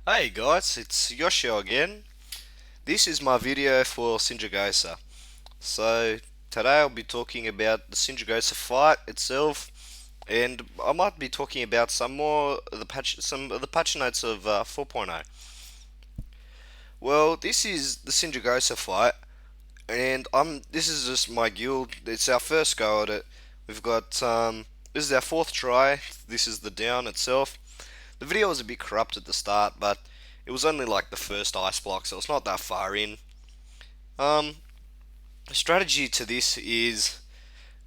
Hey guys, it's Yoshio again. This is my video for Sindragosa. So today I'll be talking about the Sindragosa fight itself, and I might be talking about some of the patch notes of 4.0. Well, this is the Sindragosa fight, and this is just my guild. It's our first go at it. We've got this is our fourth try. This is the down itself. The video was a bit corrupt at the start, but it was only like the first ice block, so it's not that far in. Um, the strategy to this is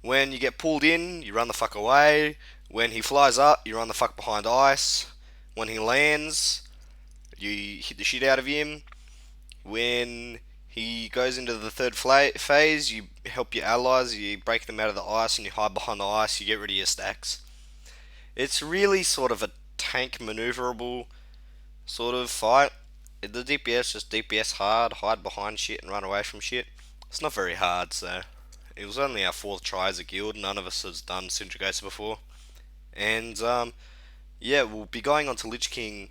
when you get pulled in, you run the fuck away. When he flies up, you run the fuck behind ice. When he lands, you hit the shit out of him. When he goes into the third phase, you help your allies, you break them out of the ice, and you hide behind the ice, you get rid of your stacks. It's really sort of a tank maneuverable sort of fight. The DPS just DPS hard, hide behind shit and run away from shit. It's not very hard, so it was only our fourth try as a guild. None of us has done Sindragosa before, and yeah, we'll be going on to Lich King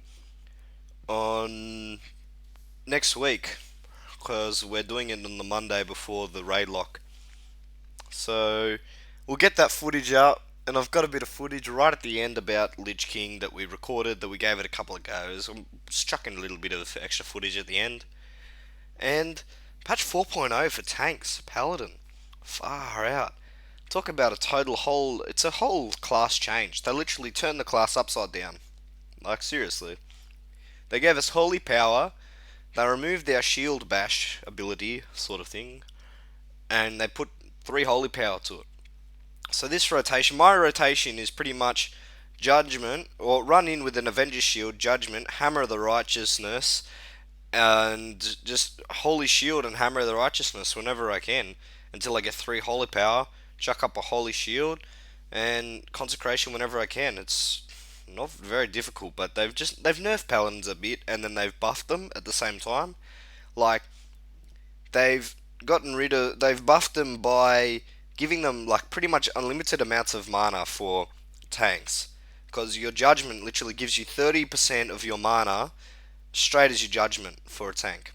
on next week because we're doing it on the Monday before the raid lock. So we'll get that footage out, and I've got a bit of footage right at the end about Lich King that we recorded, that we gave it a couple of goes. I'm just chucking a little bit of extra footage at the end. And patch 4.0 for tanks, Paladin. Far out. Talk about a total whole. It's a whole class change. They literally turned the class upside down. Like, seriously. They gave us Holy Power, they removed our Shield Bash ability, sort of thing, and they put 3 Holy Power to it. So this rotation, my rotation is pretty much Judgment, or run in with an Avenger's Shield, Judgment, Hammer of the Righteousness, and just Holy Shield and Hammer of the Righteousness whenever I can until I get 3 Holy Power, chuck up a Holy Shield, and Consecration whenever I can. It's not very difficult, but they've nerfed Paladins a bit and then they've buffed them at the same time. Like, they've they've buffed them by giving them like pretty much unlimited amounts of mana for tanks, because your Judgment literally gives you 30% of your mana straight as your Judgment for a tank.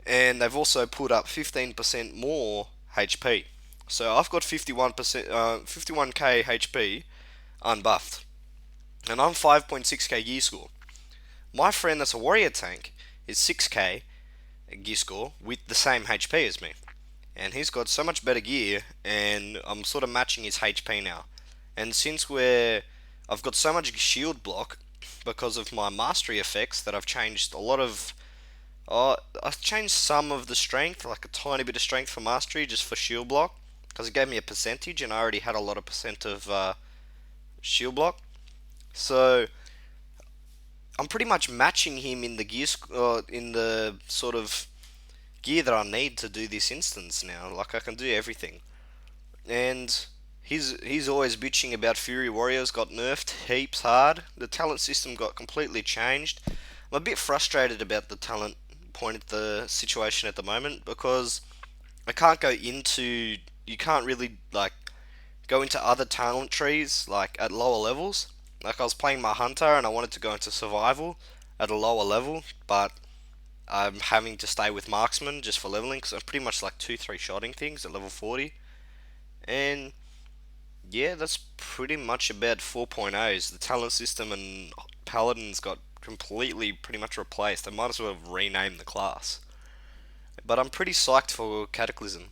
And they've also put up 15% more HP. So I've got 51k HP unbuffed, and I'm 5.6k gear score. My friend that's a warrior tank is 6k gear score with the same HP as me, and he's got so much better gear, and I'm sort of matching his HP now. And since I've got so much shield block because of my mastery effects that I've changed a lot of. I've changed some of the strength, like a tiny bit of strength for mastery, just for shield block, because it gave me a percentage, and I already had a lot of percent of shield block. So I'm pretty much matching him in the in the sort of gear that I need to do this instance now. Like, I can do everything, and he's always bitching about Fury Warriors got nerfed heaps hard. The talent system got completely changed. I'm a bit frustrated about the talent point at the situation at the moment, because I can't go into you can't really like go into other talent trees like at lower levels. Like, I was playing my hunter and I wanted to go into survival at a lower level, but I'm having to stay with marksman just for leveling, because I'm pretty much like 2-3 shotting things at level 40. And yeah, that's pretty much about 4.0s. The talent system and paladins got completely pretty much replaced. They might as well have renamed the class. But I'm pretty psyched for Cataclysm.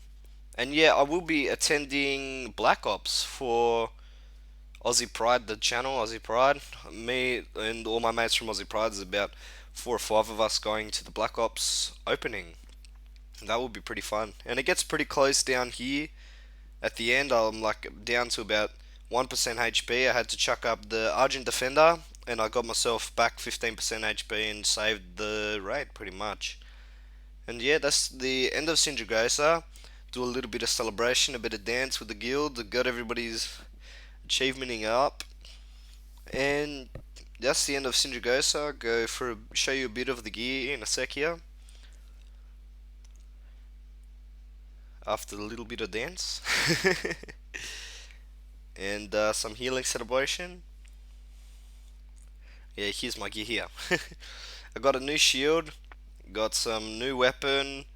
And yeah, I will be attending Black Ops for Aussie Pride, the channel Aussie Pride. Me and all my mates from Aussie Pride, there's about 4 or 5 of us going to the Black Ops opening. That will be pretty fun. And it gets pretty close down here. At the end, I'm like down to about 1% HP. I had to chuck up the Argent Defender, and I got myself back 15% HP and saved the raid pretty much. And yeah, that's the end of Sindragosa. Do a little bit of celebration, a bit of dance with the guild, got everybody's achievementing up, and that's the end of Sindragosa. Go for show you a bit of the gear in a sec here. After a little bit of dance and some healing celebration. Yeah, here's my gear here. I got a new shield, got some new weapon,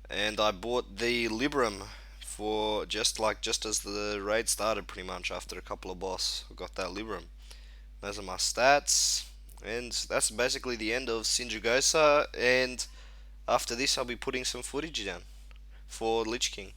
and I bought the Libram for just as the raid started, pretty much after a couple of boss. I got that Libram. Those are my stats, and that's basically the end of Sindragosa. And after this, I'll be putting some footage down for Lich King.